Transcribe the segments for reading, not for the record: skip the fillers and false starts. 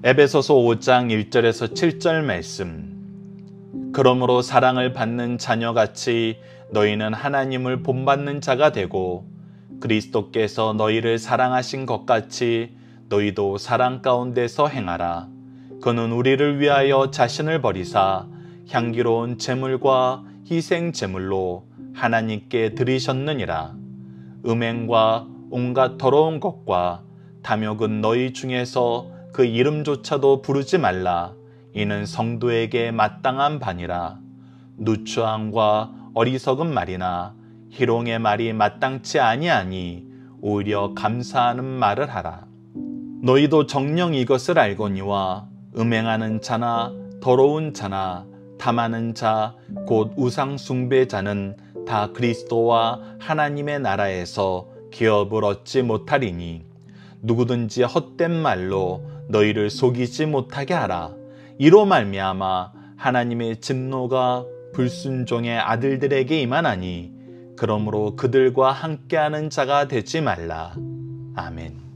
에베소서 5장 1절에서 7절 말씀. 그러므로 사랑을 받는 자녀같이 너희는 하나님을 본받는 자가 되고 그리스도께서 너희를 사랑하신 것 같이 너희도 사랑 가운데서 행하라. 그는 우리를 위하여 자신을 버리사 향기로운 제물과 희생 제물로 하나님께 드리셨느니라. 음행과 온갖 더러운 것과 탐욕은 너희 중에서 그 이름조차도 부르지 말라. 이는 성도에게 마땅한 바니라. 누추함과 어리석은 말이나 희롱의 말이 마땅치 아니하니 오히려 감사하는 말을 하라. 너희도 정녕 이것을 알거니와 음행하는 자나 더러운 자나 탐하는 자 곧 우상 숭배자는 다 그리스도와 하나님의 나라에서 기업을 얻지 못하리니 누구든지 헛된 말로 너희를 속이지 못하게 하라. 이로 말미암아 하나님의 진노가 불순종의 아들들에게 임하나니 그러므로 그들과 함께하는 자가 되지 말라. 아멘.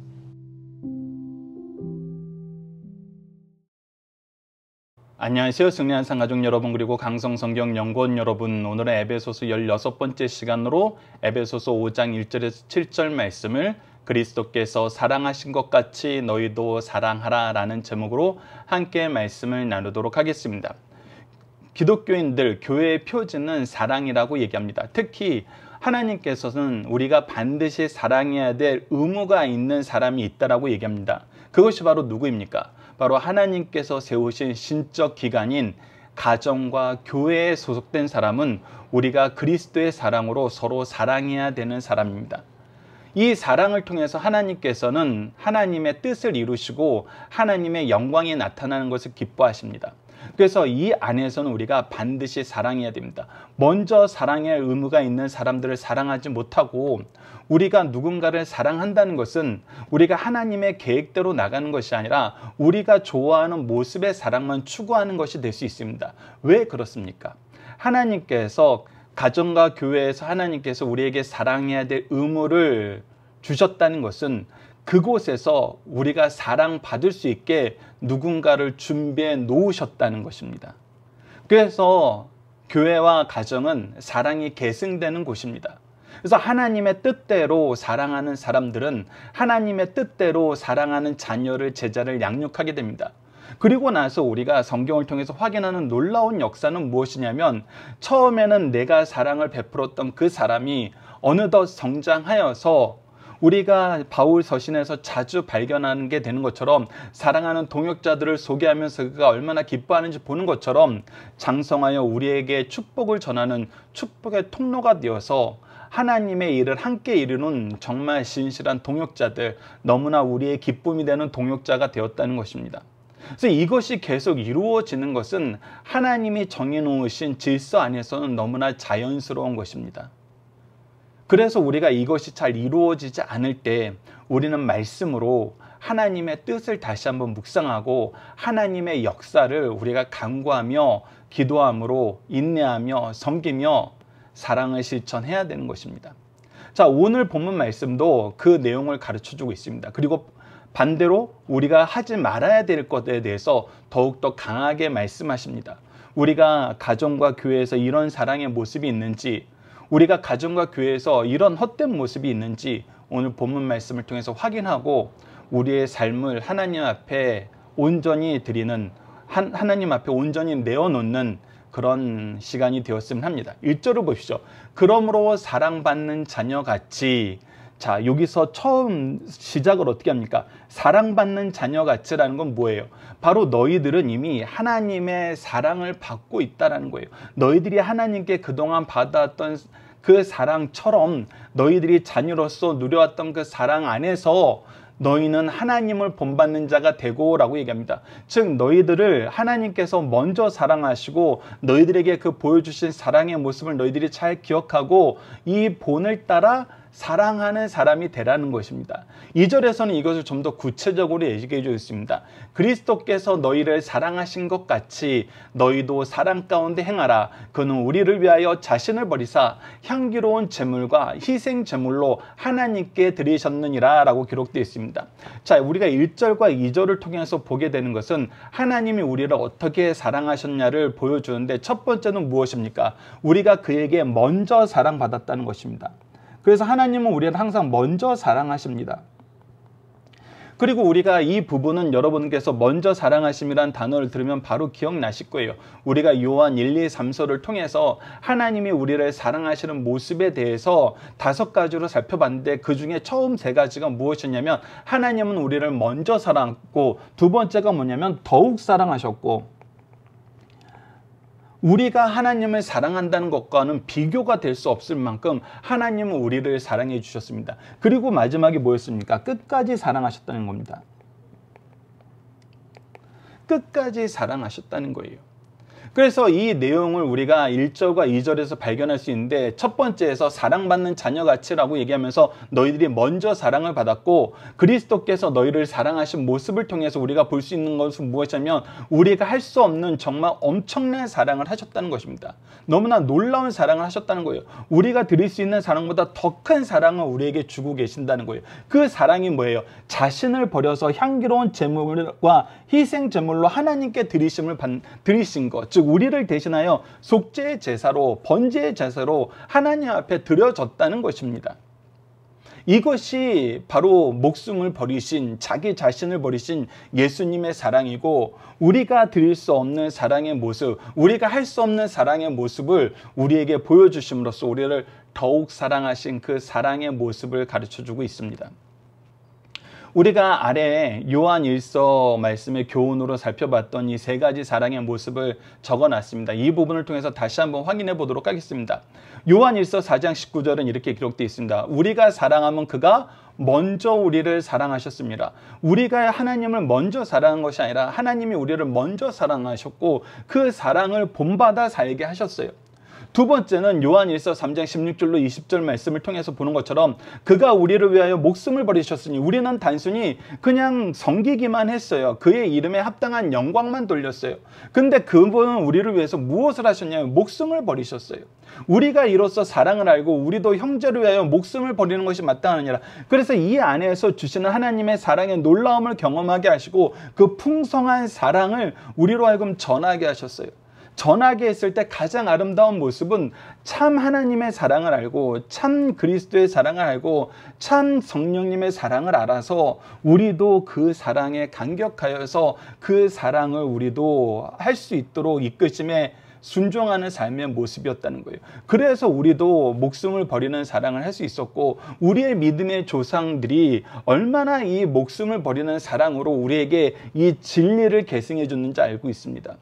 안녕하세요. 승리한상 가족 여러분, 그리고 강성성경 연구원 여러분. 오늘은 에베소서 16번째 시간으로 에베소서 5장 1절에서 7절 말씀을 그리스도께서 사랑하신 것 같이 너희도 사랑하라 라는 제목으로 함께 말씀을 나누도록 하겠습니다. 기독교인들, 교회의 표지는 사랑이라고 얘기합니다. 특히 하나님께서는 우리가 반드시 사랑해야 될 의무가 있는 사람이 있다라고 얘기합니다. 그것이 바로 누구입니까? 바로 하나님께서 세우신 신적 기관인 가정과 교회에 소속된 사람은 우리가 그리스도의 사랑으로 서로 사랑해야 되는 사람입니다. 이 사랑을 통해서 하나님께서는 하나님의 뜻을 이루시고 하나님의 영광이 나타나는 것을 기뻐하십니다. 그래서 이 안에서는 우리가 반드시 사랑해야 됩니다. 먼저 사랑할 의무가 있는 사람들을 사랑하지 못하고 우리가 누군가를 사랑한다는 것은 우리가 하나님의 계획대로 나가는 것이 아니라 우리가 좋아하는 모습의 사랑만 추구하는 것이 될 수 있습니다. 왜 그렇습니까? 하나님께서 가정과 교회에서 하나님께서 우리에게 사랑해야 될 의무를 주셨다는 것은 그곳에서 우리가 사랑받을 수 있게 누군가를 준비해 놓으셨다는 것입니다. 그래서 교회와 가정은 사랑이 계승되는 곳입니다. 그래서 하나님의 뜻대로 사랑하는 사람들은 하나님의 뜻대로 사랑하는 자녀를, 제자를 양육하게 됩니다. 그리고 나서 우리가 성경을 통해서 확인하는 놀라운 역사는 무엇이냐면, 처음에는 내가 사랑을 베풀었던 그 사람이 어느덧 성장하여서 우리가 바울 서신에서 자주 발견하는 게 되는 것처럼 사랑하는 동역자들을 소개하면서 그가 얼마나 기뻐하는지 보는 것처럼 장성하여 우리에게 축복을 전하는 축복의 통로가 되어서 하나님의 일을 함께 이루는 정말 신실한 동역자들, 너무나 우리의 기쁨이 되는 동역자가 되었다는 것입니다. 그래서 이것이 계속 이루어지는 것은 하나님이 정해놓으신 질서 안에서는 너무나 자연스러운 것입니다. 그래서 우리가 이것이 잘 이루어지지 않을 때 우리는 말씀으로 하나님의 뜻을 다시 한번 묵상하고 하나님의 역사를 우리가 간구하며 기도함으로 인내하며 섬기며 사랑을 실천해야 되는 것입니다. 자, 오늘 본문 말씀도 그 내용을 가르쳐주고 있습니다. 그리고 반대로 우리가 하지 말아야 될 것에 대해서 더욱더 강하게 말씀하십니다. 우리가 가정과 교회에서 이런 사랑의 모습이 있는지, 우리가 가정과 교회에서 이런 헛된 모습이 있는지 오늘 본문 말씀을 통해서 확인하고 우리의 삶을 하나님 앞에 온전히 드리는, 하나님 앞에 온전히 내어놓는 그런 시간이 되었으면 합니다. 1절을 보십시오. 그러므로 사랑받는 자녀같이. 자, 여기서 처음 시작을 어떻게 합니까? 사랑받는 자녀같이라는 건 뭐예요? 바로 너희들은 이미 하나님의 사랑을 받고 있다는 거예요. 너희들이 하나님께 그동안 받아왔던 그 사랑처럼 너희들이 자녀로서 누려왔던 그 사랑 안에서 너희는 하나님을 본받는 자가 되고 라고 얘기합니다. 즉 너희들을 하나님께서 먼저 사랑하시고 너희들에게 그 보여주신 사랑의 모습을 너희들이 잘 기억하고 이 본을 따라 사랑하는 사람이 되라는 것입니다. 2절에서는 이것을 좀 더 구체적으로 얘기해 주고 있습니다. 그리스도께서 너희를 사랑하신 것 같이 너희도 사랑 가운데 행하라. 그는 우리를 위하여 자신을 버리사 향기로운 제물과 희생 제물로 하나님께 드리셨느니라 라고 기록되어 있습니다. 자, 우리가 1절과 2절을 통해서 보게 되는 것은 하나님이 우리를 어떻게 사랑하셨냐를 보여주는데, 첫 번째는 무엇입니까? 우리가 그에게 먼저 사랑받았다는 것입니다. 그래서 하나님은 우리를 항상 먼저 사랑하십니다. 그리고 우리가 이 부분은 여러분께서 먼저 사랑하심이란 단어를 들으면 바로 기억나실 거예요. 우리가 요한 1, 2, 3서를 통해서 하나님이 우리를 사랑하시는 모습에 대해서 5가지로 살펴봤는데, 그 중에 처음 3가지가 무엇이냐면 하나님은 우리를 먼저 사랑했고, 두 번째가 뭐냐면 더욱 사랑하셨고, 우리가 하나님을 사랑한다는 것과는 비교가 될 수 없을 만큼 하나님은 우리를 사랑해 주셨습니다. 그리고 마지막이 뭐였습니까? 끝까지 사랑하셨다는 겁니다. 끝까지 사랑하셨다는 거예요. 그래서 이 내용을 우리가 1절과 2절에서 발견할 수 있는데, 첫 번째에서 사랑받는 자녀같이라고 얘기하면서 너희들이 먼저 사랑을 받았고, 그리스도께서 너희를 사랑하신 모습을 통해서 우리가 볼 수 있는 것은 무엇이냐면 우리가 할 수 없는 정말 엄청난 사랑을 하셨다는 것입니다. 너무나 놀라운 사랑을 하셨다는 거예요. 우리가 드릴 수 있는 사랑보다 더 큰 사랑을 우리에게 주고 계신다는 거예요. 그 사랑이 뭐예요? 자신을 버려서 향기로운 제물과 희생 제물로 하나님께 드리신 것, 즉 우리를 대신하여 속죄의 제사로, 번제의 제사로 하나님 앞에 드려졌다는 것입니다. 이것이 바로 목숨을 버리신, 자기 자신을 버리신 예수님의 사랑이고, 우리가 드릴 수 없는 사랑의 모습, 우리가 할 수 없는 사랑의 모습을 우리에게 보여주심으로써 우리를 더욱 사랑하신 그 사랑의 모습을 가르쳐주고 있습니다. 우리가 아래에 요한 1서 말씀의 교훈으로 살펴봤던 이 3가지 사랑의 모습을 적어놨습니다. 이 부분을 통해서 다시 한번 확인해 보도록 하겠습니다. 요한 1서 4장 19절은 이렇게 기록되어 있습니다. 우리가 사랑하면 그가 먼저 우리를 사랑하셨습니다. 우리가 하나님을 먼저 사랑한 것이 아니라 하나님이 우리를 먼저 사랑하셨고 그 사랑을 본받아 살게 하셨어요. 두 번째는 요한 1서 3장 16절로 20절 말씀을 통해서 보는 것처럼 그가 우리를 위하여 목숨을 버리셨으니, 우리는 단순히 그냥 섬기기만 했어요. 그의 이름에 합당한 영광만 돌렸어요. 근데 그분은 우리를 위해서 무엇을 하셨냐면 목숨을 버리셨어요. 우리가 이로써 사랑을 알고 우리도 형제를 위하여 목숨을 버리는 것이 마땅하느니라. 그래서 이 안에서 주시는 하나님의 사랑의 놀라움을 경험하게 하시고 그 풍성한 사랑을 우리로 하여금 전하게 하셨어요. 전하게 했을 때 가장 아름다운 모습은 참 하나님의 사랑을 알고, 참 그리스도의 사랑을 알고, 참 성령님의 사랑을 알아서 우리도 그 사랑에 감격하여서 그 사랑을 우리도 할 수 있도록 이끄심에 순종하는 삶의 모습이었다는 거예요. 그래서 우리도 목숨을 버리는 사랑을 할 수 있었고, 우리의 믿음의 조상들이 얼마나 이 목숨을 버리는 사랑으로 우리에게 이 진리를 계승해 줬는지 알고 있습니다.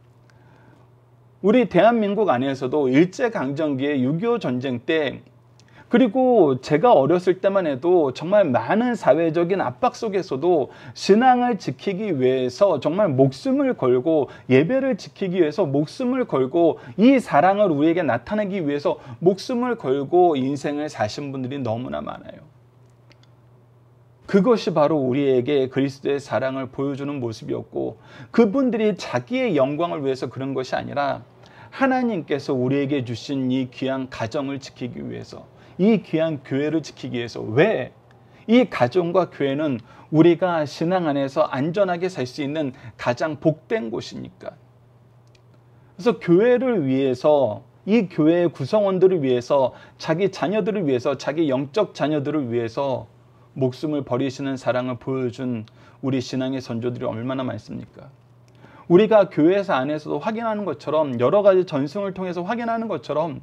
우리 대한민국 안에서도 일제강점기에 6.25 전쟁 때, 그리고 제가 어렸을 때만 해도 정말 많은 사회적인 압박 속에서도 신앙을 지키기 위해서 정말 목숨을 걸고, 예배를 지키기 위해서 목숨을 걸고, 이 사랑을 우리에게 나타내기 위해서 목숨을 걸고 인생을 사신 분들이 너무나 많아요. 그것이 바로 우리에게 그리스도의 사랑을 보여주는 모습이었고, 그분들이 자기의 영광을 위해서 그런 것이 아니라 하나님께서 우리에게 주신 이 귀한 가정을 지키기 위해서, 이 귀한 교회를 지키기 위해서. 왜? 이 가정과 교회는 우리가 신앙 안에서 안전하게 살 수 있는 가장 복된 곳이니까. 그래서 교회를 위해서, 이 교회의 구성원들을 위해서, 자기 자녀들을 위해서, 자기 영적 자녀들을 위해서 목숨을 버리시는 사랑을 보여준 우리 신앙의 선조들이 얼마나 많습니까? 우리가 교회에서 안에서도 확인하는 것처럼, 여러 가지 전승을 통해서 확인하는 것처럼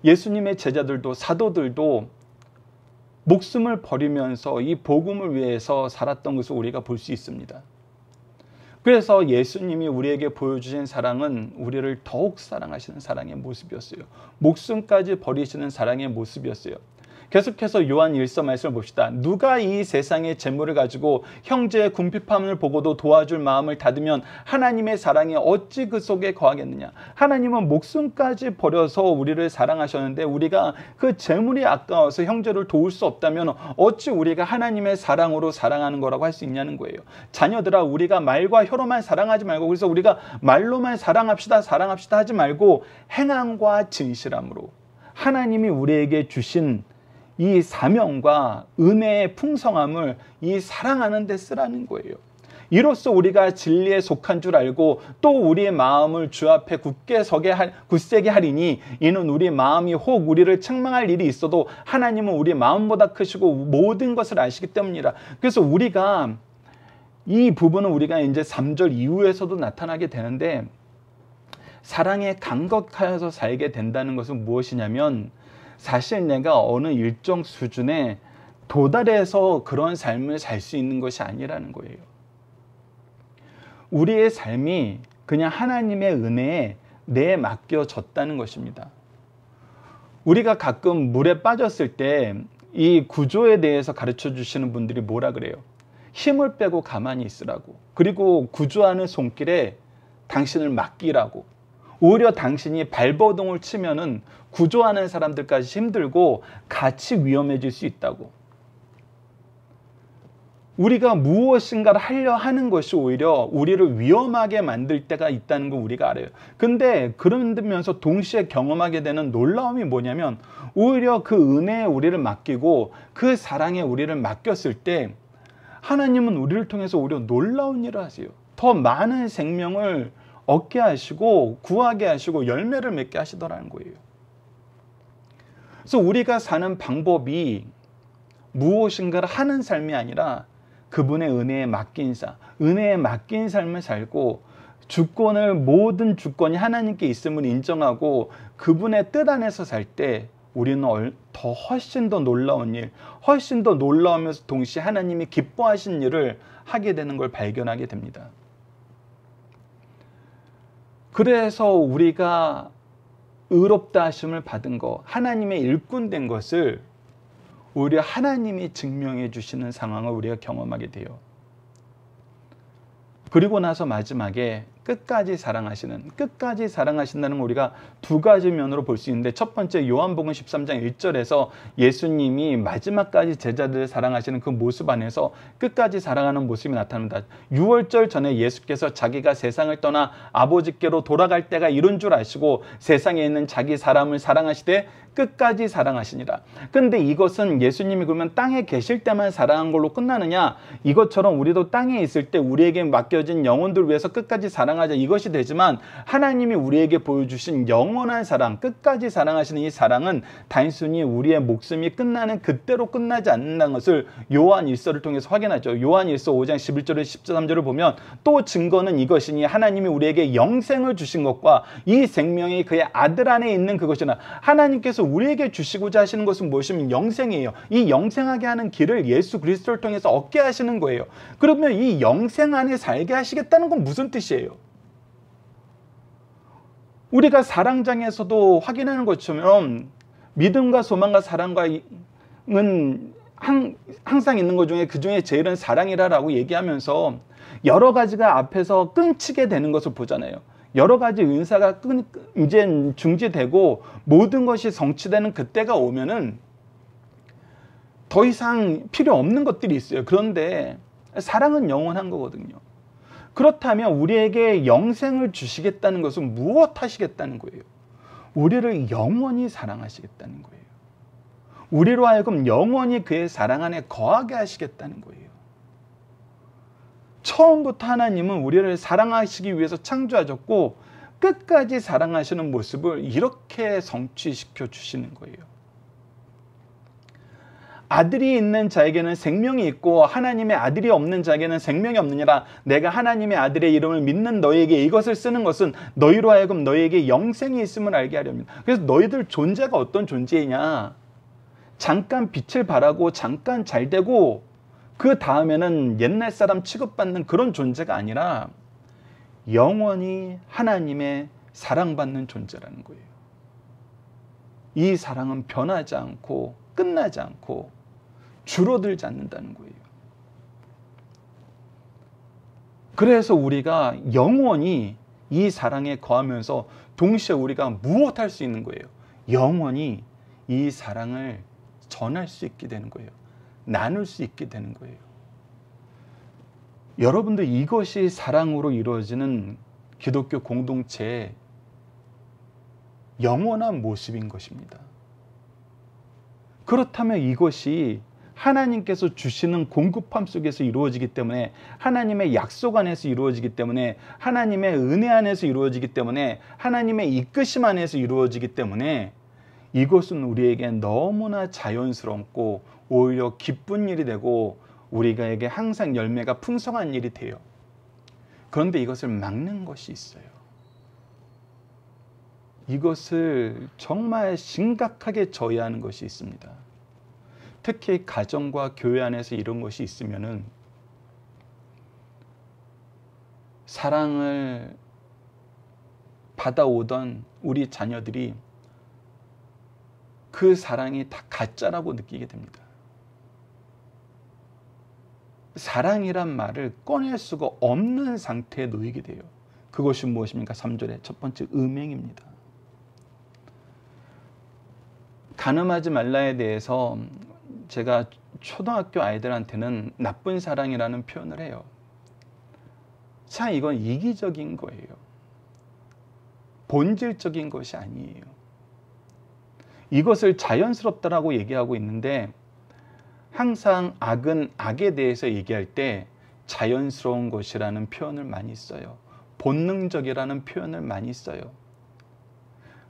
예수님의 제자들도, 사도들도 목숨을 버리면서 이 복음을 위해서 살았던 것을 우리가 볼 수 있습니다. 그래서 예수님이 우리에게 보여주신 사랑은 우리를 더욱 사랑하시는 사랑의 모습이었어요. 목숨까지 버리시는 사랑의 모습이었어요. 계속해서 요한 1서 말씀을 봅시다. 누가 이 세상의 재물을 가지고 형제의 궁핍함을 보고도 도와줄 마음을 닫으면 하나님의 사랑이 어찌 그 속에 거하겠느냐. 하나님은 목숨까지 버려서 우리를 사랑하셨는데 우리가 그 재물이 아까워서 형제를 도울 수 없다면 어찌 우리가 하나님의 사랑으로 사랑하는 거라고 할 수 있냐는 거예요. 자녀들아, 우리가 말과 혀로만 사랑하지 말고, 그래서 우리가 말로만 사랑합시다 하지 말고 행함과 진실함으로 하나님이 우리에게 주신 이 사명과 은혜의 풍성함을 이 사랑하는 데 쓰라는 거예요. 이로써 우리가 진리에 속한 줄 알고 또 우리의 마음을 주 앞에 굳세게 하리니 이는 우리 마음이 혹 우리를 책망할 일이 있어도 하나님은 우리 마음보다 크시고 모든 것을 아시기 때문이라. 그래서 우리가 이 부분은 우리가 이제 3절 이후에서도 나타나게 되는데, 사랑에 감격하여서 살게 된다는 것은 무엇이냐면 사실 내가 어느 일정 수준에 도달해서 그런 삶을 살 수 있는 것이 아니라는 거예요. 우리의 삶이 그냥 하나님의 은혜에 내맡겨졌다는 것입니다. 우리가 가끔 물에 빠졌을 때 이 구조에 대해서 가르쳐 주시는 분들이 뭐라 그래요? 힘을 빼고 가만히 있으라고. 그리고 구조하는 손길에 당신을 맡기라고. 오히려 당신이 발버둥을 치면은 구조하는 사람들까지 힘들고 같이 위험해질 수 있다고. 우리가 무엇인가를 하려 하는 것이 오히려 우리를 위험하게 만들 때가 있다는 걸 우리가 알아요. 근데 그러면서 동시에 경험하게 되는 놀라움이 뭐냐면, 오히려 그 은혜에 우리를 맡기고 그 사랑에 우리를 맡겼을 때 하나님은 우리를 통해서 오히려 놀라운 일을 하세요. 더 많은 생명을 얻게 하시고 구하게 하시고 열매를 맺게 하시더라는 거예요. 그래서 우리가 사는 방법이 무엇인가를 하는 삶이 아니라 그분의 은혜에 맡긴 은혜에 맡긴 삶을 살고, 모든 주권이 하나님께 있음을 인정하고 그분의 뜻 안에서 살 때 우리는 훨씬 더 놀라운 일, 훨씬 더 놀라우면서 동시에 하나님이 기뻐하신 일을 하게 되는 걸 발견하게 됩니다. 그래서 우리가 의롭다 하심을 받은 것, 하나님의 일꾼 된 것을 오히려 하나님이 증명해 주시는 상황을 우리가 경험하게 돼요. 그리고 나서 마지막에 끝까지 사랑하신다는 걸 우리가 두 가지 면으로 볼 수 있는데, 첫 번째 요한복음 13장 1절에서 예수님이 마지막까지 제자들을 사랑하시는 그 모습 안에서 끝까지 사랑하는 모습이 나타납니다. 6월절 전에 예수께서 자기가 세상을 떠나 아버지께로 돌아갈 때가 이른 줄 아시고 세상에 있는 자기 사람을 사랑하시되 끝까지 사랑하시니라. 근데 이것은 예수님이 그러면 땅에 계실 때만 사랑한 걸로 끝나느냐? 이것처럼 우리도 땅에 있을 때 우리에게 맡겨진 영혼들 위해서 끝까지 사랑하자, 이것이 되지만 하나님이 우리에게 보여주신 영원한 사랑, 끝까지 사랑하시는 이 사랑은 단순히 우리의 목숨이 끝나는 그때로 끝나지 않는다는 것을 요한 1서를 통해서 확인하죠. 요한 1서 5장 11절에 13절을 보면 또 증거는 이것이니 하나님이 우리에게 영생을 주신 것과 이 생명이 그의 아들 안에 있는 그것이나, 하나님께서 우리에게 주시고자 하시는 것은 무엇이면 영생이에요. 이 영생하게 하는 길을 예수 그리스도를 통해서 얻게 하시는 거예요. 그러면 이 영생 안에 살게 하시겠다는 건 무슨 뜻이에요? 우리가 사랑장에서도 확인하는 것처럼 믿음과 소망과 사랑은 항상 있는 것 중에 그 중에 제일은 사랑이라고 얘기하면서 여러 가지가 앞에서 끊치게 되는 것을 보잖아요. 여러 가지 은사가 이제 중지되고 모든 것이 성취되는 그때가 오면은 더 이상 필요 없는 것들이 있어요. 그런데 사랑은 영원한 거거든요. 그렇다면 우리에게 영생을 주시겠다는 것은 무엇 하시겠다는 거예요? 우리를 영원히 사랑하시겠다는 거예요. 우리로 하여금 영원히 그의 사랑 안에 거하게 하시겠다는 거예요. 처음부터 하나님은 우리를 사랑하시기 위해서 창조하셨고 끝까지 사랑하시는 모습을 이렇게 성취시켜 주시는 거예요. 아들이 있는 자에게는 생명이 있고 하나님의 아들이 없는 자에게는 생명이 없느니라. 내가 하나님의 아들의 이름을 믿는 너희에게 이것을 쓰는 것은 너희로 하여금 너희에게 영생이 있음을 알게 하렵니다. 그래서 너희들 존재가 어떤 존재이냐? 잠깐 빛을 발하고 잠깐 잘되고 그 다음에는 옛날 사람 취급받는 그런 존재가 아니라 영원히 하나님의 사랑받는 존재라는 거예요. 이 사랑은 변하지 않고 끝나지 않고 줄어들지 않는다는 거예요. 그래서 우리가 영원히 이 사랑에 거하면서 동시에 우리가 무엇할 수 있는 거예요? 영원히 이 사랑을 전할 수 있게 되는 거예요. 나눌 수 있게 되는 거예요. 여러분들, 이것이 사랑으로 이루어지는 기독교 공동체의 영원한 모습인 것입니다. 그렇다면 이것이 하나님께서 주시는 공급함 속에서 이루어지기 때문에, 하나님의 약속 안에서 이루어지기 때문에, 하나님의 은혜 안에서 이루어지기 때문에, 하나님의 이끄심 안에서 이루어지기 때문에 이것은 우리에게 너무나 자연스럽고 오히려 기쁜 일이 되고 우리에게 항상 열매가 풍성한 일이 돼요. 그런데 이것을 막는 것이 있어요. 이것을 정말 심각하게 저해하는 것이 있습니다. 특히 가정과 교회 안에서 이런 것이 있으면은 사랑을 받아오던 우리 자녀들이 그 사랑이 다 가짜라고 느끼게 됩니다. 사랑이란 말을 꺼낼 수가 없는 상태에 놓이게 돼요. 그것이 무엇입니까? 3절의 첫 번째, 음행입니다. 간음하지 말라에 대해서 제가 초등학교 아이들한테는 나쁜 사랑이라는 표현을 해요. 참, 이건 이기적인 거예요. 본질적인 것이 아니에요. 이것을 자연스럽다라고 얘기하고 있는데, 항상 악은 악에 대해서 얘기할 때 자연스러운 것이라는 표현을 많이 써요. 본능적이라는 표현을 많이 써요.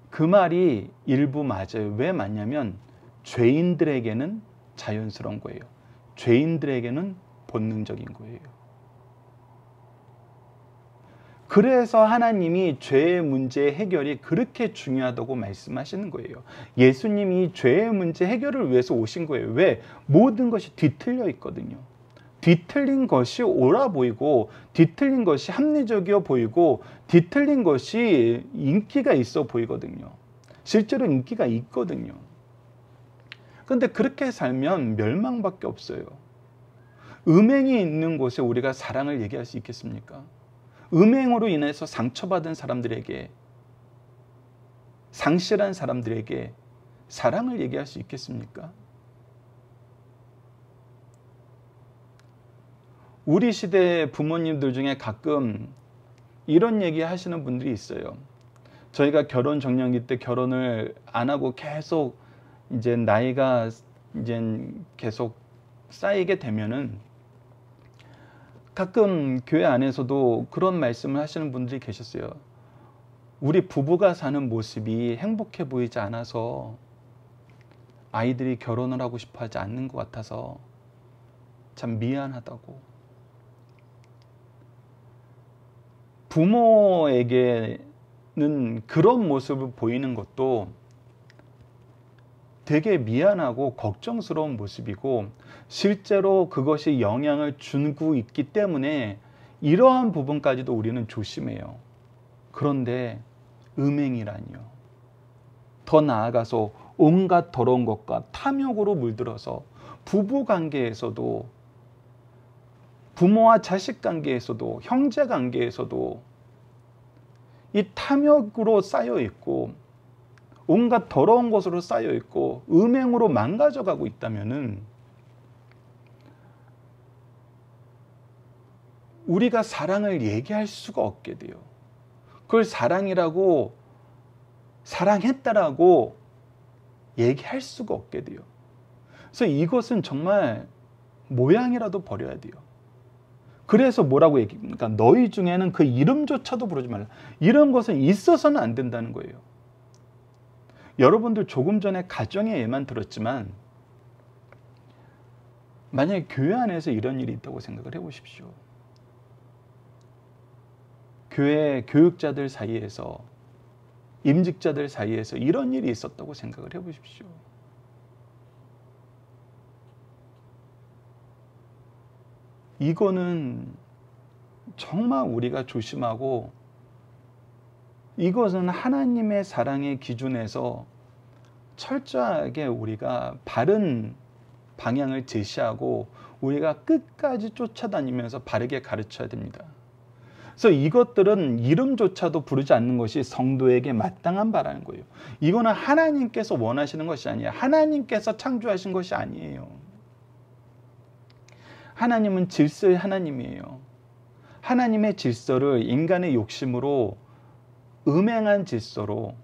그 말이 일부 맞아요. 왜 맞냐면 죄인들에게는 자연스러운 거예요. 죄인들에게는 본능적인 거예요. 그래서 하나님이 죄의 문제 해결이 그렇게 중요하다고 말씀하시는 거예요. 예수님이 죄의 문제 해결을 위해서 오신 거예요. 왜? 모든 것이 뒤틀려 있거든요. 뒤틀린 것이 옳아 보이고, 뒤틀린 것이 합리적이어 보이고, 뒤틀린 것이 인기가 있어 보이거든요. 실제로 인기가 있거든요. 그런데 그렇게 살면 멸망밖에 없어요. 음행이 있는 곳에 우리가 사랑을 얘기할 수 있겠습니까? 음행으로 인해서 상처받은 사람들에게, 상실한 사람들에게 사랑을 얘기할 수 있겠습니까? 우리 시대 부모님들 중에 가끔 이런 얘기 하시는 분들이 있어요. 저희가 결혼 정년기 때 결혼을 안 하고 계속 이제 나이가 이제 계속 쌓이게 되면은 가끔 교회 안에서도 그런 말씀을 하시는 분들이 계셨어요. 우리 부부가 사는 모습이 행복해 보이지 않아서 아이들이 결혼을 하고 싶어 하지 않는 것 같아서 참 미안하다고. 부모에게는 그런 모습을 보이는 것도 되게 미안하고 걱정스러운 모습이고, 실제로 그것이 영향을 주고 있기 때문에 이러한 부분까지도 우리는 조심해요. 그런데 음행이라니요. 더 나아가서 온갖 더러운 것과 탐욕으로 물들어서 부부관계에서도, 부모와 자식 관계에서도, 형제 관계에서도 이 탐욕으로 쌓여 있고 온갖 더러운 것으로 쌓여 있고 음행으로 망가져가고 있다면은 우리가 사랑을 얘기할 수가 없게 돼요. 그걸 사랑이라고, 사랑했다라고 얘기할 수가 없게 돼요. 그래서 이것은 정말 모양이라도 버려야 돼요. 그래서 뭐라고 얘기합니까? 너희 중에는 그 이름조차도 부르지 말라. 이런 것은 있어서는 안 된다는 거예요. 여러분들 조금 전에 가정의 예만 들었지만 만약에 교회 안에서 이런 일이 있다고 생각을 해보십시오. 교회 교육자들 사이에서, 임직자들 사이에서 이런 일이 있었다고 생각을 해보십시오. 이거는 정말 우리가 조심하고, 이것은 하나님의 사랑의 기준에서 철저하게 우리가 바른 방향을 제시하고 우리가 끝까지 쫓아다니면서 바르게 가르쳐야 됩니다. 그래서 이것들은 이름조차도 부르지 않는 것이 성도에게 마땅한 바라는 거예요. 이거는 하나님께서 원하시는 것이 아니에요. 하나님께서 창조하신 것이 아니에요. 하나님은 질서의 하나님이에요. 하나님의 질서를 인간의 욕심으로 음행한 질서로,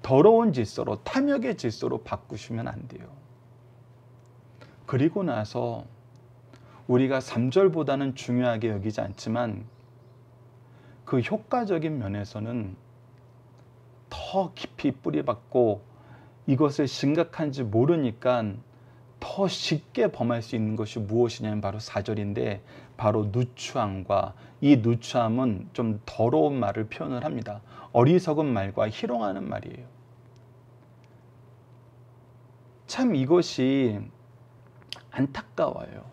더러운 질서로, 탐욕의 질서로 바꾸시면 안 돼요. 그리고 나서 우리가 3절보다는 중요하게 여기지 않지만 그 효과적인 면에서는 더 깊이 뿌리박고 이것을 심각한지 모르니까 더 쉽게 범할 수 있는 것이 무엇이냐면 바로 4절인데, 바로 누추함과, 이 누추함은 좀 더러운 말을 표현을 합니다. 어리석은 말과 희롱하는 말이에요. 참 이것이 안타까워요.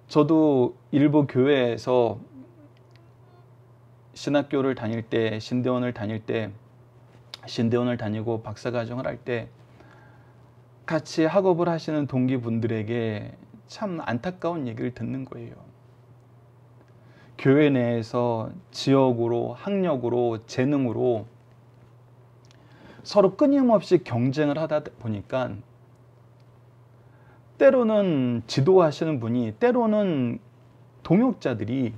저도 일부 교회에서 신학교를 다닐 때, 신대원을 다니고 박사과정을 할 때 같이 학업을 하시는 동기분들에게 참 안타까운 얘기를 듣는 거예요. 교회 내에서 지역으로, 학력으로, 재능으로 서로 끊임없이 경쟁을 하다 보니까 때로는 지도하시는 분이, 때로는 동역자들이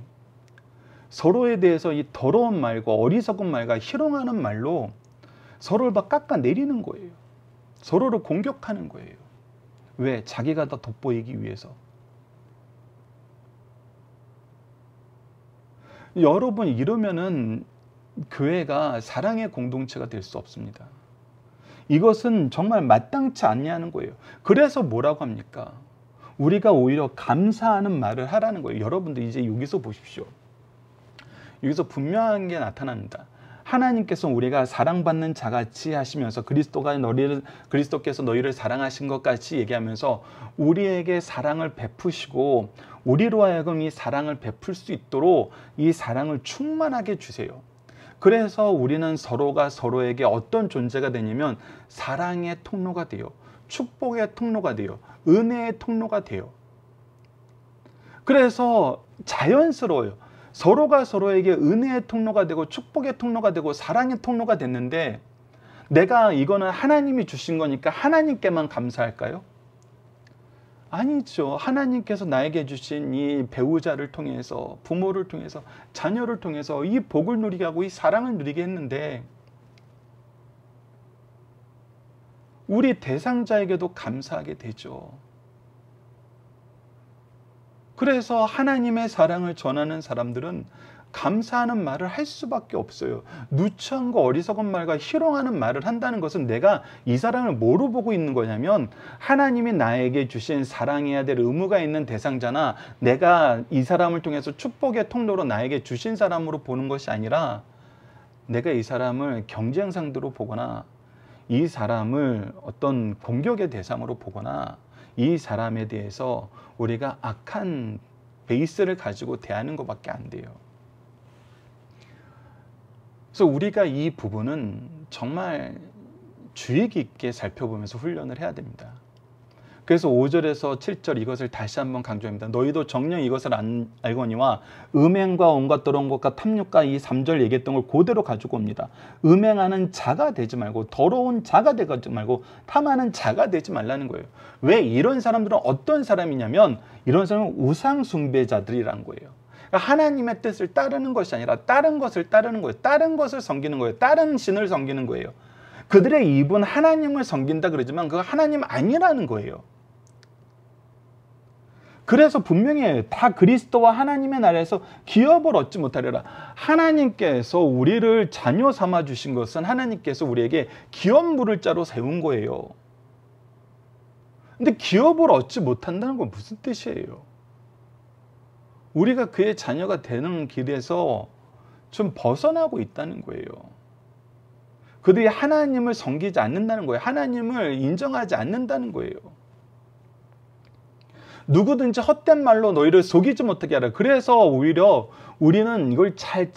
서로에 대해서 이 더러운 말과 어리석은 말과 희롱하는 말로 서로를 막 깎아내리는 거예요. 서로를 공격하는 거예요. 왜? 자기가 더 돋보이기 위해서. 여러분, 이러면은 교회가 사랑의 공동체가 될 수 없습니다. 이것은 정말 마땅치 않냐는 거예요. 그래서 뭐라고 합니까? 우리가 오히려 감사하는 말을 하라는 거예요. 여러분들 이제 여기서 보십시오. 여기서 분명한 게 나타납니다. 하나님께서 우리가 사랑받는 자같이 하시면서 그리스도께서 너희를 사랑하신 것 같이 얘기하면서 우리에게 사랑을 베푸시고 우리로 하여금 이 사랑을 베풀 수 있도록 이 사랑을 충만하게 주세요. 그래서 우리는 서로가 서로에게 어떤 존재가 되냐면 사랑의 통로가 돼요. 축복의 통로가 돼요. 은혜의 통로가 돼요. 그래서 자연스러워요. 서로가 서로에게 은혜의 통로가 되고 축복의 통로가 되고 사랑의 통로가 됐는데, 내가 이거는 하나님이 주신 거니까 하나님께만 감사할까요? 아니죠. 하나님께서 나에게 주신 이 배우자를 통해서, 부모를 통해서, 자녀를 통해서 이 복을 누리게 하고 이 사랑을 누리게 했는데 우리 대상자에게도 감사하게 되죠. 그래서 하나님의 사랑을 전하는 사람들은 감사하는 말을 할 수밖에 없어요. 누추한 거, 어리석은 말과 희롱하는 말을 한다는 것은 내가 이 사람을 뭐로 보고 있는 거냐면 하나님이 나에게 주신 사랑해야 될 의무가 있는 대상자나 내가 이 사람을 통해서 축복의 통로로 나에게 주신 사람으로 보는 것이 아니라 내가 이 사람을 경쟁 상대로 보거나 이 사람을 어떤 공격의 대상으로 보거나 이 사람에 대해서 우리가 악한 베이스를 가지고 대하는 것밖에 안 돼요. 그래서 우리가 이 부분은 정말 주의 깊게 살펴보면서 훈련을 해야 됩니다. 그래서 5절에서 7절 이것을 다시 한번 강조합니다. 너희도 정녕 이것을 알거니와 음행과 온갖 더러운 것과 탐욕과 이 3절 얘기했던 걸 그대로 가지고 옵니다. 음행하는 자가 되지 말고, 더러운 자가 되지 말고, 탐하는 자가 되지 말라는 거예요. 왜? 이런 사람들은 어떤 사람이냐면 이런 사람은 우상 숭배자들이란 거예요. 그러니까 하나님의 뜻을 따르는 것이 아니라 다른 것을 따르는 거예요. 다른 것을 섬기는 거예요. 다른 신을 섬기는 거예요. 그들의 입은 하나님을 섬긴다 그러지만 그거 하나님 아니라는 거예요. 그래서 분명히 다 그리스도와 하나님의 나라에서 기업을 얻지 못하리라. 하나님께서 우리를 자녀 삼아 주신 것은 하나님께서 우리에게 기업 물을 자로 세운 거예요. 근데 기업을 얻지 못한다는 건 무슨 뜻이에요? 우리가 그의 자녀가 되는 길에서 좀 벗어나고 있다는 거예요. 그들이 하나님을 섬기지 않는다는 거예요. 하나님을 인정하지 않는다는 거예요. 누구든지 헛된 말로 너희를 속이지 못하게 하라. 그래서 오히려 우리는 이걸 잘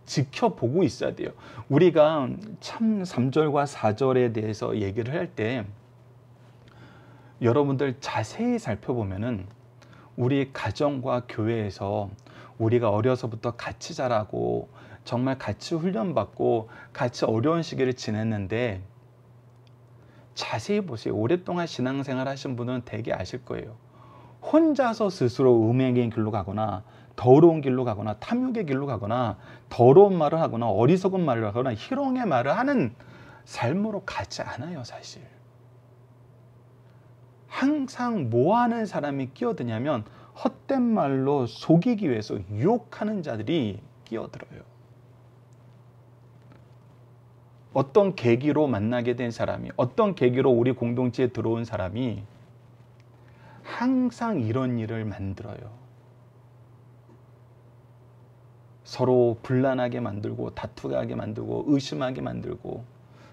지켜보고 있어야 돼요. 우리가 참 3절과 4절에 대해서 얘기를 할 때 여러분들 자세히 살펴보면은 우리 가정과 교회에서 우리가 어려서부터 같이 자라고 정말 같이 훈련받고 같이 어려운 시기를 지냈는데 자세히 보세요. 오랫동안 신앙생활 하신 분은 대개 아실 거예요. 혼자서 스스로 음행의 길로 가거나 더러운 길로 가거나 탐욕의 길로 가거나 더러운 말을 하거나 어리석은 말을 하거나 희롱의 말을 하는 삶으로 가지 않아요. 사실 항상 뭐 하는 사람이 끼어드냐면 헛된 말로 속이기 위해서 유혹하는 자들이 끼어들어요. 어떤 계기로 만나게 된 사람이, 어떤 계기로 우리 공동체에 들어온 사람이 항상 이런 일을 만들어요. 서로 분란하게 만들고 다투게 하게 만들고 의심하게 만들고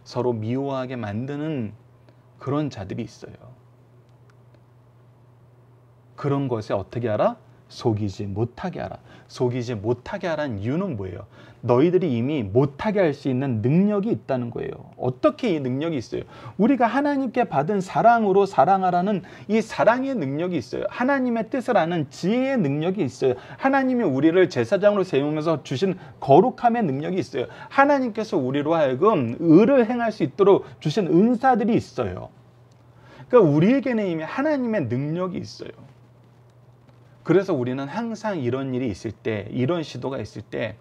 서로 미워하게 만드는 그런 자들이 있어요. 그런 것에 어떻게 하라? 속이지 못하게 하라. 속이지 못하게 하라는 이유는 뭐예요? 너희들이 이미 못하게 할 수 있는 능력이 있다는 거예요. 어떻게 이 능력이 있어요? 우리가 하나님께 받은 사랑으로 사랑하라는 이 사랑의 능력이 있어요. 하나님의 뜻을 아는 지혜의 능력이 있어요. 하나님이 우리를 제사장으로 세우면서 주신 거룩함의 능력이 있어요. 하나님께서 우리로 하여금 의를 행할 수 있도록 주신 은사들이 있어요. 그러니까 우리에게는 이미 하나님의 능력이 있어요. 그래서 우리는 항상 이런 일이 있을 때, 이런 시도가 있을 때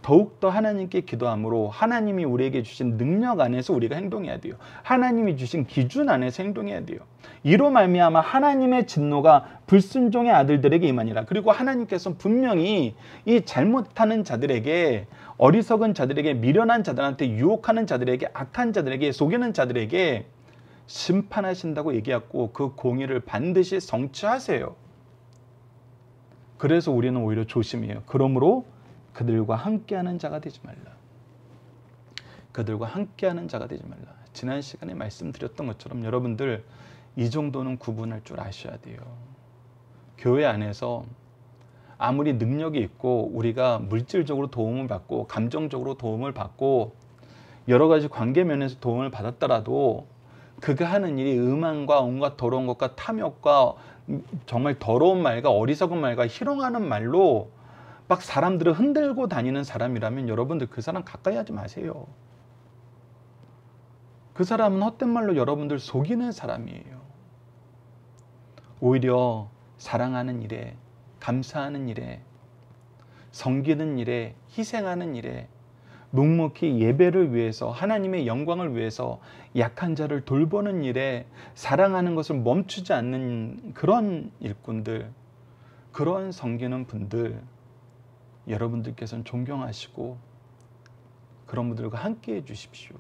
더욱더 하나님께 기도함으로 하나님이 우리에게 주신 능력 안에서 우리가 행동해야 돼요. 하나님이 주신 기준 안에서 행동해야 돼요. 이로 말미암아 하나님의 진노가 불순종의 아들들에게 임하니라. 그리고 하나님께서 분명히 이 잘못하는 자들에게, 어리석은 자들에게, 미련한 자들한테 유혹하는 자들에게, 악한 자들에게, 속이는 자들에게 심판하신다고 얘기했고 그 공의를 반드시 성취하세요. 그래서 우리는 오히려 조심해요. 그러므로 그들과 함께하는 자가 되지 말라. 그들과 함께하는 자가 되지 말라. 지난 시간에 말씀드렸던 것처럼 여러분들 이 정도는 구분할 줄 아셔야 돼요. 교회 안에서 아무리 능력이 있고 우리가 물질적으로 도움을 받고 감정적으로 도움을 받고 여러 가지 관계 면에서 도움을 받았더라도 그가 하는 일이 음란과 온갖 더러운 것과 탐욕과 정말 더러운 말과 어리석은 말과 희롱하는 말로 막 사람들을 흔들고 다니는 사람이라면 여러분들 그 사람 가까이 하지 마세요. 그 사람은 헛된 말로 여러분들 속이는 사람이에요. 오히려 사랑하는 일에, 감사하는 일에, 섬기는 일에, 희생하는 일에, 묵묵히 예배를 위해서, 하나님의 영광을 위해서 약한 자를 돌보는 일에 사랑하는 것을 멈추지 않는 그런 일꾼들, 그런 섬기는 분들 여러분들께서는 존경하시고 그런 분들과 함께 해 주십시오.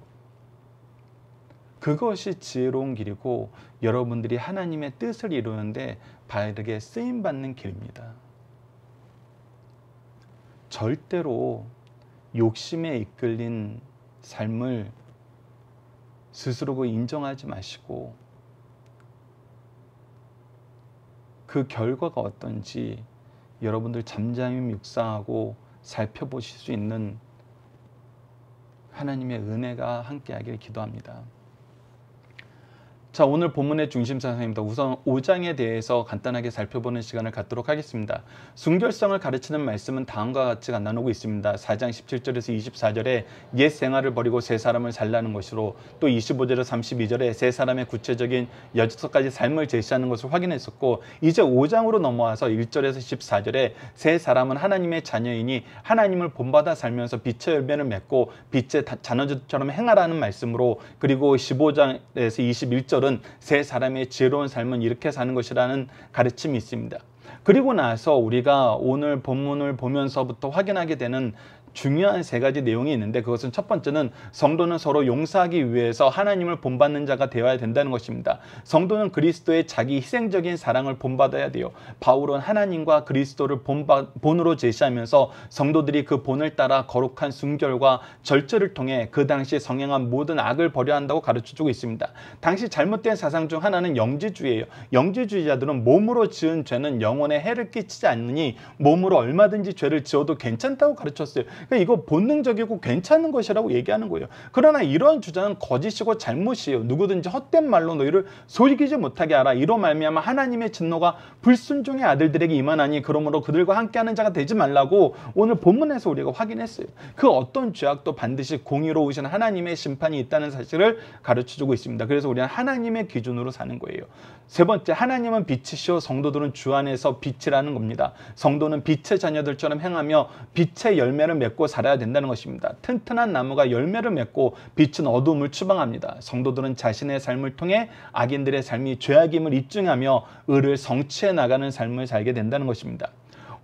그것이 지혜로운 길이고 여러분들이 하나님의 뜻을 이루는데 바르게 쓰임받는 길입니다. 절대로 욕심에 이끌린 삶을 스스로 인정하지 마시고 그 결과가 어떤지 여러분들 잠잠히 묵상하고 살펴보실 수 있는 하나님의 은혜가 함께하기를 기도합니다. 자, 오늘 본문의 중심 사상입니다. 우선 5장에 대해서 간단하게 살펴보는 시간을 갖도록 하겠습니다. 순결성을 가르치는 말씀은 다음과 같이 나누고 있습니다. 4장 17절에서 24절에 옛 생활을 버리고 새 사람을 살라는 것으로, 또 25절에서 32절에 새 사람의 구체적인 6가지 삶을 제시하는 것을 확인했었고, 이제 5장으로 넘어와서 1절에서 14절에 새 사람은 하나님의 자녀이니 하나님을 본받아 살면서 빛의 열매를 맺고 빛의 자녀들처럼 행하라는 말씀으로, 그리고 15장에서 21절 새 사람의 지혜로운 삶은 이렇게 사는 것이라는 가르침이 있습니다. 그리고 나서 우리가 오늘 본문을 보면서부터 확인하게 되는 중요한 3가지 내용이 있는데, 그것은 첫 번째는 성도는 서로 용서하기 위해서 하나님을 본받는 자가 되어야 된다는 것입니다. 성도는 그리스도의 자기 희생적인 사랑을 본받아야 돼요. 바울은 하나님과 그리스도를 본으로 제시하면서 성도들이 그 본을 따라 거룩한 순결과 절제를 통해 그 당시 성행한 모든 악을 버려야 한다고 가르쳐주고 있습니다. 당시 잘못된 사상 중 하나는 영지주의예요. 영지주의자들은 몸으로 지은 죄는 영혼에 해를 끼치지 않느니 몸으로 얼마든지 죄를 지어도 괜찮다고 가르쳤어요. 그러니까 이거 본능적이고 괜찮은 것이라고 얘기하는 거예요. 그러나 이러한 주장은 거짓이고 잘못이에요. 누구든지 헛된 말로 너희를 속이지 못하게 하라. 이로 말미암아 하나님의 진노가 불순종의 아들들에게 임하나니 그러므로 그들과 함께하는 자가 되지 말라고 오늘 본문에서 우리가 확인했어요. 그 어떤 죄악도 반드시 공의로우신 하나님의 심판이 있다는 사실을 가르쳐주고 있습니다. 그래서 우리는 하나님의 기준으로 사는 거예요. 세 번째, 하나님은 빛이시오 성도들은 주 안에서 빛이라는 겁니다. 성도는 빛의 자녀들처럼 행하며 빛의 열매를 맺고 살아야 된다는 것입니다. 튼튼한 나무가 열매를 맺고 빛은 어둠을 추방합니다. 성도들은 자신의 삶을 통해 악인들의 삶이 죄악임을 입증하며 의를 성취해 나가는 삶을 살게 된다는 것입니다.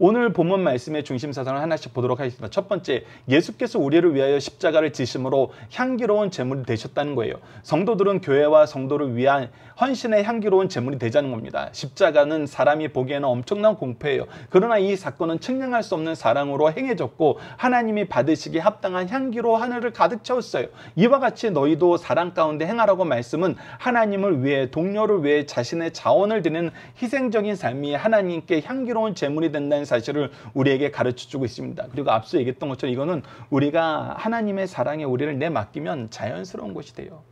오늘 본문 말씀의 중심 사상을 하나씩 보도록 하겠습니다. 첫 번째, 예수께서 우리를 위하여 십자가를 지심으로 향기로운 제물이 되셨다는 거예요. 성도들은 교회와 성도를 위한 헌신의 향기로운 제물이 되자는 겁니다. 십자가는 사람이 보기에는 엄청난 공포예요. 그러나 이 사건은 측량할 수 없는 사랑으로 행해졌고 하나님이 받으시기에 합당한 향기로 하늘을 가득 채웠어요. 이와 같이 너희도 사랑 가운데 행하라고 말씀은 하나님을 위해, 동료를 위해 자신의 자원을 드리는 희생적인 삶이 하나님께 향기로운 제물이 된다는 사실을 우리에게 가르쳐주고 있습니다. 그리고 앞서 얘기했던 것처럼 이거는 우리가 하나님의 사랑에 우리를 내맡기면 자연스러운 것이 돼요.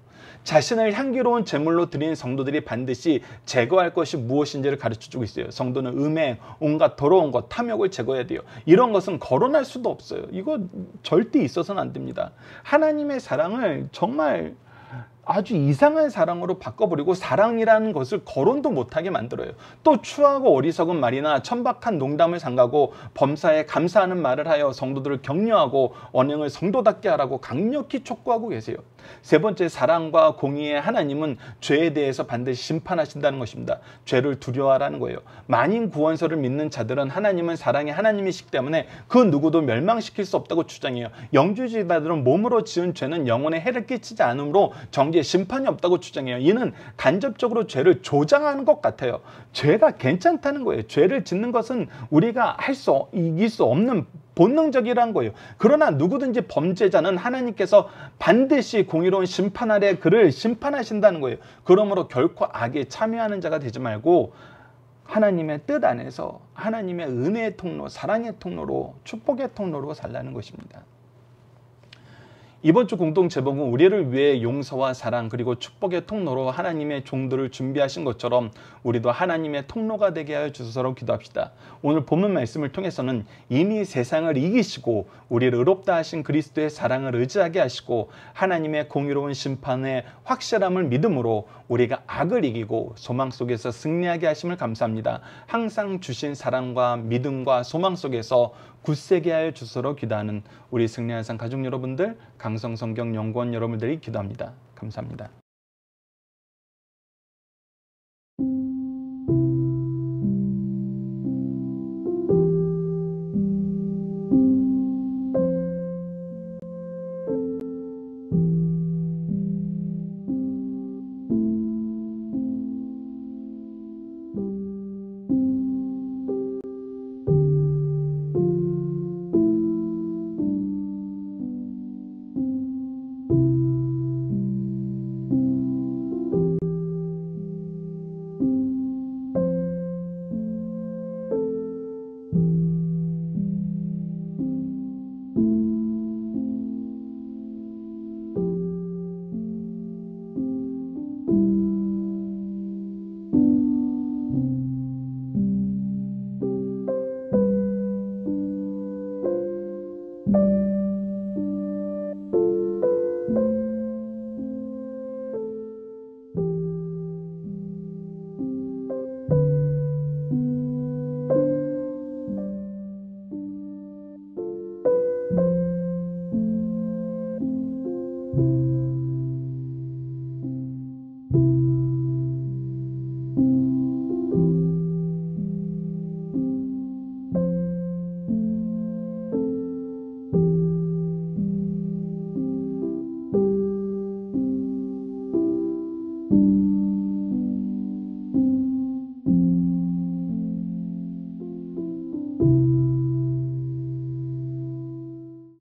자신을 향기로운 제물로 드린 성도들이 반드시 제거할 것이 무엇인지를 가르쳐주고 있어요. 성도는 음행, 온갖 더러운 것, 탐욕을 제거해야 돼요. 이런 것은 거론할 수도 없어요. 이거 절대 있어서는 안 됩니다. 하나님의 사랑을 정말 아주 이상한 사랑으로 바꿔버리고 사랑이라는 것을 거론도 못하게 만들어요. 또 추하고 어리석은 말이나 천박한 농담을 삼가고 범사에 감사하는 말을 하여 성도들을 격려하고 언행을 성도답게 하라고 강력히 촉구하고 계세요. 세 번째, 사랑과 공의의 하나님은 죄에 대해서 반드시 심판하신다는 것입니다. 죄를 두려워하라는 거예요. 만인 구원서를 믿는 자들은 하나님은 사랑의 하나님이시기 때문에 그 누구도 멸망시킬 수 없다고 주장해요. 영주주의자들은 몸으로 지은 죄는 영혼에 해를 끼치지 않으므로 정죄 심판이 없다고 주장해요. 이는 간접적으로 죄를 조장하는 것 같아요. 죄가 괜찮다는 거예요. 죄를 짓는 것은 우리가 이길 수 없는 본능적이라는 거예요. 그러나 누구든지 범죄자는 하나님께서 반드시 공의로운 심판 아래 그를 심판하신다는 거예요. 그러므로 결코 악에 참여하는 자가 되지 말고 하나님의 뜻 안에서 하나님의 은혜의 통로, 사랑의 통로로, 축복의 통로로 살라는 것입니다. 이번 주 공동 제목은 우리를 위해 용서와 사랑 그리고 축복의 통로로 하나님의 종들을 준비하신 것처럼 우리도 하나님의 통로가 되게 하여 주소서로 기도합시다. 오늘 본문 말씀을 통해서는 이미 세상을 이기시고 우리를 의롭다 하신 그리스도의 사랑을 의지하게 하시고 하나님의 공의로운 심판의 확실함을 믿음으로 우리가 악을 이기고 소망 속에서 승리하게 하심을 감사합니다. 항상 주신 사랑과 믿음과 소망 속에서 굳세게 하여 주소서로 기도하는 우리 승리한상 가족 여러분들, 강성성경연구원 여러분들이 기도합니다. 감사합니다.